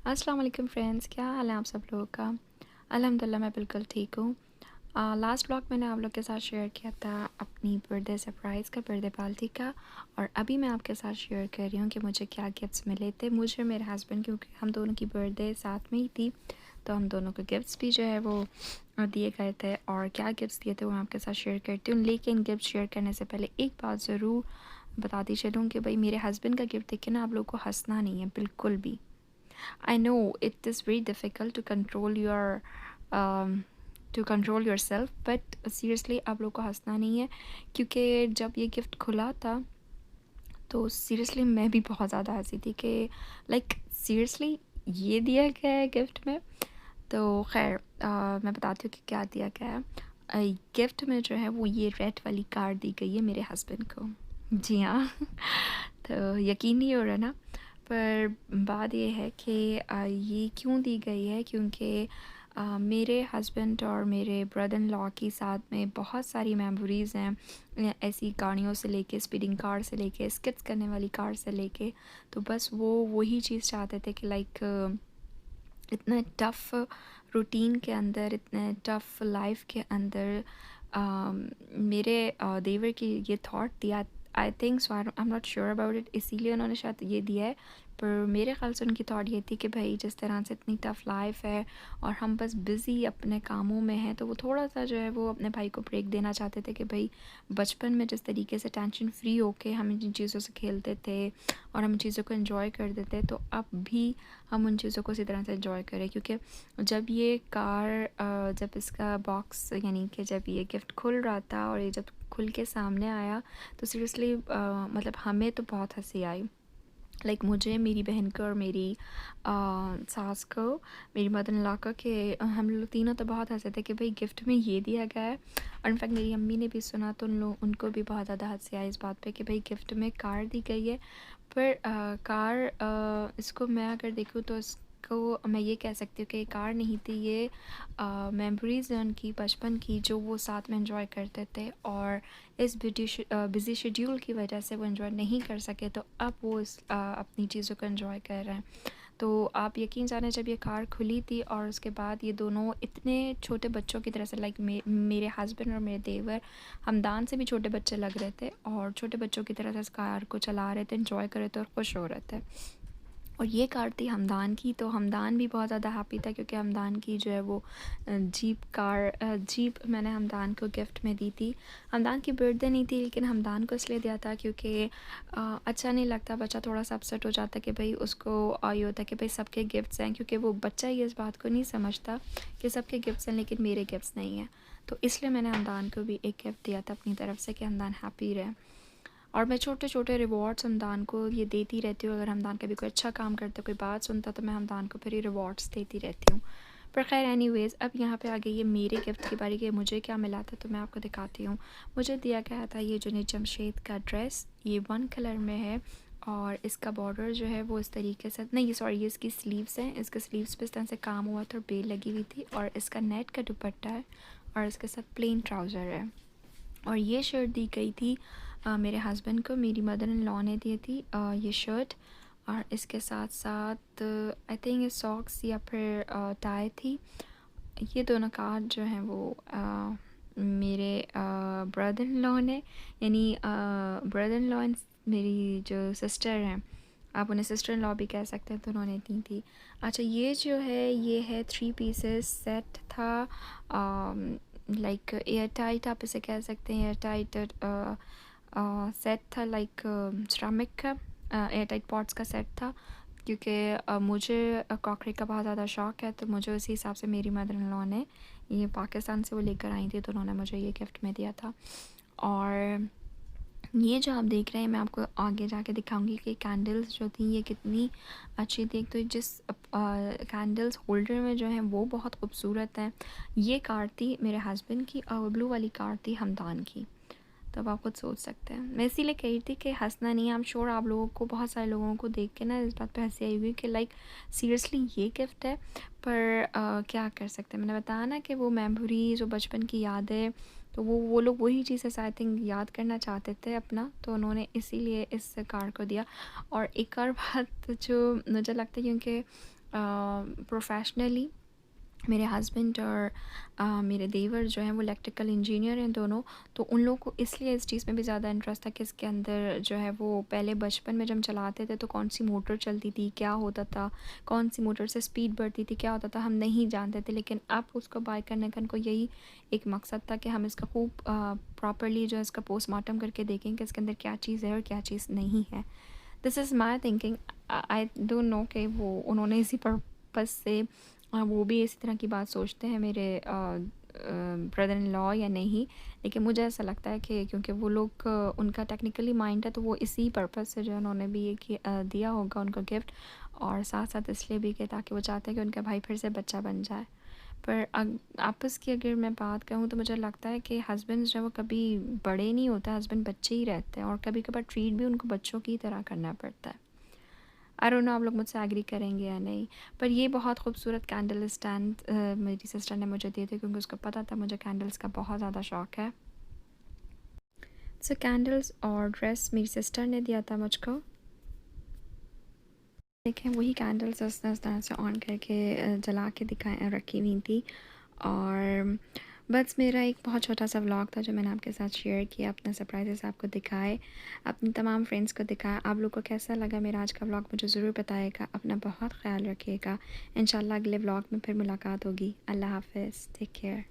अस्सलाम वालेकुम फ्रेंड्स, क्या हाल है आप सब लोगों का। अल्हम्दुलिल्लाह मैं बिल्कुल ठीक हूँ। लास्ट ब्लॉग मैंने आप लोग के साथ शेयर किया था अपनी बर्थडे सरप्राइज़ का, बर्थडे पार्टी का। और अभी मैं आपके साथ शेयर कर रही हूँ कि मुझे क्या गिफ्ट्स मिले थे, मुझे मेरे हस्बैंड, क्योंकि हम दोनों की बर्थडे साथ में ही थी। तो हम दोनों को गिफ्ट्स भी जो है वो दिए गए थे। और क्या गिफ्ट्स दिए थे वो मैं आपके साथ शेयर करती हूँ। लेकिन गिफ्ट शेयर करने से पहले एक बात ज़रूर बताती चलूँ कि भाई मेरे हस्बैंड का गिफ्ट देख के ना आप लोग को हंसना नहीं है बिल्कुल भी। I know it is very difficult to control yourself, but seriously आप लोग को हंसना नहीं है, क्योंकि जब ये गिफ्ट खुला था तो सीरियसली मैं भी बहुत ज़्यादा हंसी थी कि लाइक सीरियसली ये दिया गया है गिफ्ट में। तो खैर मैं बताती हूँ कि क्या दिया गया है। गिफ्ट में जो है वो ये रेड वाली कार दी गई है मेरे हस्बैंड को। जी हाँ। तो यकीन नहीं हो रहा ना, पर बात ये है कि ये क्यों दी गई है, क्योंकि मेरे हस्बैंड और मेरे ब्रदर इन लॉ की साथ में बहुत सारी मेमोरीज़ हैं, ऐसी गाड़ियों से लेके, स्पीडिंग कार से लेके, स्किट्स करने वाली कार से लेके। तो बस वो वही चीज़ चाहते थे कि लाइक इतने टफ़ रूटीन के अंदर, इतने टफ़ लाइफ के अंदर मेरे देवर की ये थॉट दिया। I think so, I am not sure about it, इसीलिए उन्होंने शायद ये दिया है। पर मेरे ख़्याल से उनकी थॉट ये थी कि भाई जिस तरह से इतनी टफ़ लाइफ है और हम बस बिज़ी अपने कामों में हैं, तो वो थोड़ा सा जो है वो अपने भाई को ब्रेक देना चाहते थे कि भाई बचपन में जिस तरीके से टेंशन फ्री होके हम इन चीज़ों से खेलते थे और हम इन चीज़ों को एंजॉय करते थे, तो अब भी हम उन चीज़ों को इसी तरह से एंजॉय करें। क्योंकि जब ये कार जब इसका बॉक्स यानी कि जब ये गिफ्ट खुल रहा था और ये जब खुल के सामने आया, तो सीरियसली मतलब हमें तो बहुत हंसी आई। लाइक मुझे, मेरी बहन को और मेरी सास को, मेरी मदर इन लॉ को, कि हम लोग तीनों तो बहुत हंसे थे कि भाई गिफ्ट में ये दिया गया है। और इनफैक्ट मेरी अम्मी ने भी सुना तो उनको भी बहुत ज़्यादा हंसी आई इस बात पे कि भाई गिफ्ट में कार दी गई है। पर कार इसको मैं अगर देखूँ तो इसको मैं ये कह सकती हूँ कि कार नहीं थी, ये मेमोरीज़ हैं उनकी बचपन की, जो वो साथ में एंजॉय करते थे। और इस बिज़ी शेड्यूल की वजह से वो एंजॉय नहीं कर सके, तो अब वो अपनी चीज़ों को एंजॉय कर रहे हैं। तो आप यकीन जाने, जब ये कार खुली थी और उसके बाद ये दोनों इतने छोटे बच्चों की तरह से, लाइक मेरे हस्बैंड और मेरे देवर हमदान से भी छोटे बच्चे लग रहे थे और छोटे बच्चों की तरह से इस कार को चला रहे थे, एंजॉय कर रहे थे और खुश हो रहे थे। और ये कार थी हमदान की, तो हमदान भी बहुत ज़्यादा हैप्पी था, क्योंकि हमदान की जो है वो जीप मैंने हमदान को गिफ्ट में दी थी। हमदान की बर्थडे नहीं थी, लेकिन हमदान को इसलिए दिया था क्योंकि अच्छा नहीं लगता, बच्चा थोड़ा सा अपसेट हो जाता कि भाई उसको ये होता कि भाई सबके गिफ्ट्स हैं, क्योंकि वो बच्चा ही इस बात को नहीं समझता कि सबके गिफ्ट्स हैं लेकिन मेरे गिफ्ट्स नहीं हैं। तो इसलिए मैंने हमदान को भी एक गिफ्ट दिया था अपनी तरफ से कि हमदान हैप्पी रहे। और मैं छोटे छोटे रिवॉर्ड्स हमदान को ये देती रहती हूँ। अगर हमदान कभी कोई अच्छा काम करता, कोई बात सुनता, तो मैं हमदान को फिर ये रिवॉर्ड्स देती रहती हूँ। पर खैर एनीवेज़, अब यहाँ पे आ गई है मेरे गिफ्ट की बारी कि मुझे क्या मिला था, तो मैं आपको दिखाती हूँ। मुझे दिया गया था ये जुनैद जमशेद का ड्रेस, ये 1 कलर में है और इसका बॉर्डर जो है वो इस तरीके से, नहीं सॉरी, ये इसकी स्लीव्स हैं, इसके स्लीव्स पे इस तरह से काम हुआ था और बेल लगी हुई थी। और इसका नेट का दुपट्टा है और इसके साथ प्लेन ट्राउज़र है। और ये शर्ट दी गई थी मेरे हस्बैंड को, मेरी मदर इन लॉ ने दी थी ये शर्ट। और इसके साथ साथ आई थिंक ये सॉक्स या फिर टाई थी। ये दोनों कार्ड जो हैं वो मेरे ब्रदर इन लॉ ने, यानी ब्रदर इन लॉ मेरी जो सिस्टर हैं, आप उन्हें सिस्टर इन लॉ भी कह सकते हैं, तो उन्होंने दी थी। अच्छा, ये जो है ये है 3 पीसेस सेट था, लाइक एयर टाइट आप इसे कह सकते हैं, एयर टाइट सेट था, लाइक सिरामिक का एयर टाइट पॉट्स का सेट था। क्योंकि मुझे क्रॉकरी का बहुत ज़्यादा शौक़ है, तो मुझे उसी हिसाब से मेरी मदर इन लॉ ने, ये पाकिस्तान से वो लेकर आई थी, तो उन्होंने मुझे ये गिफ्ट में दिया था। और ये जो आप देख रहे हैं मैं आपको आगे जाके दिखाऊंगी कि कैंडल्स जो थी ये कितनी अच्छी थी। एक तो जिस कैंडल्स होल्डर में जो है वो बहुत खूबसूरत है। ये कार थी मेरे हस्बैंड की और ब्लू वाली कार थी हमदान की। तो अब आप खुद सोच सकते हैं। मैं इसीलिए कह रही थी कि हंसना नहीं, आई एम श्योर आप लोगों को, बहुत सारे लोगों को देख के ना इस बात पे हंसी आई हुई कि लाइक सीरियसली ये गिफ्ट है। पर क्या कर सकते हैं, मैंने बताया ना कि वो मेमोरी जो बचपन की याद है, तो वो लोग वही चीज़ें आई थिंक याद करना चाहते थे अपना, तो उन्होंने इसीलिए इस कार्ड को दिया। और एक और बात जो मुझे लगता है, क्योंकि प्रोफेशनली मेरे हस्बैंड और मेरे देवर जो हैं वो इलेक्ट्रिकल इंजीनियर हैं दोनों। तो उन लोगों को इसलिए इस चीज़ में भी ज़्यादा इंटरेस्ट था कि इसके अंदर जो है वो पहले बचपन में जब हम चलाते थे तो कौन सी मोटर चलती थी, क्या होता था, कौन सी मोटर से स्पीड बढ़ती थी, क्या होता था, हम नहीं जानते थे। लेकिन अब उसको बाय करने का उनको यही एक मकसद था कि हम इसका खूब प्रॉपरली जो है इसका पोस्टमार्टम करके देखें कि इसके अंदर क्या चीज़ है और क्या चीज़ नहीं है। This is my thinking. I don't know कि वो उन्होंने इसी पर्पज़ से वो भी इसी तरह की बात सोचते हैं मेरे ब्रदर इन लॉ या नहीं। लेकिन मुझे ऐसा लगता है कि क्योंकि वो लोग उनका टेक्निकली माइंड है, तो वो इसी पर्पज़ से जो है उन्होंने भी ये दिया होगा उनको गिफ्ट। और साथ साथ इसलिए भी कि ताकि वो चाहते हैं कि उनका भाई फिर से बच्चा बन जाए। पर आपस की अगर मैं बात कहूँ तो मुझे लगता है कि हस्बैंड्स जो है वो कभी बड़े नहीं होते, हस्बैंड बच्चे ही रहते हैं और कभी कभार ट्रीट भी उनको बच्चों की तरह करना पड़ता है। आई डोंट नो आप लोग मुझसे एग्री करेंगे या नहीं। पर ये बहुत खूबसूरत कैंडल स्टैंड मेरी सिस्टर ने मुझे दिए थे क्योंकि उसको पता था मुझे कैंडल्स का बहुत ज़्यादा शौक है। सो कैंडल्स और ड्रेस मेरी सिस्टर ने दिया था मुझको। देखें वही कैंडल्स इस तरह से ऑन करके जला के दिखाए रखी हुई थी। और बस मेरा एक बहुत छोटा सा व्लॉग था जो मैंने आपके साथ शेयर किया, अपने सरप्राइजेस आपको दिखाए, अपनी तमाम फ्रेंड्स को दिखाया। आप लोग को कैसा लगा मेरा आज का व्लॉग मुझे ज़रूर बताइएगा। अपना बहुत ख्याल रखिएगा। इंशाल्लाह अगले व्लॉग में फिर मुलाकात होगी। अल्लाह हाफ़िज़, टेक केयर।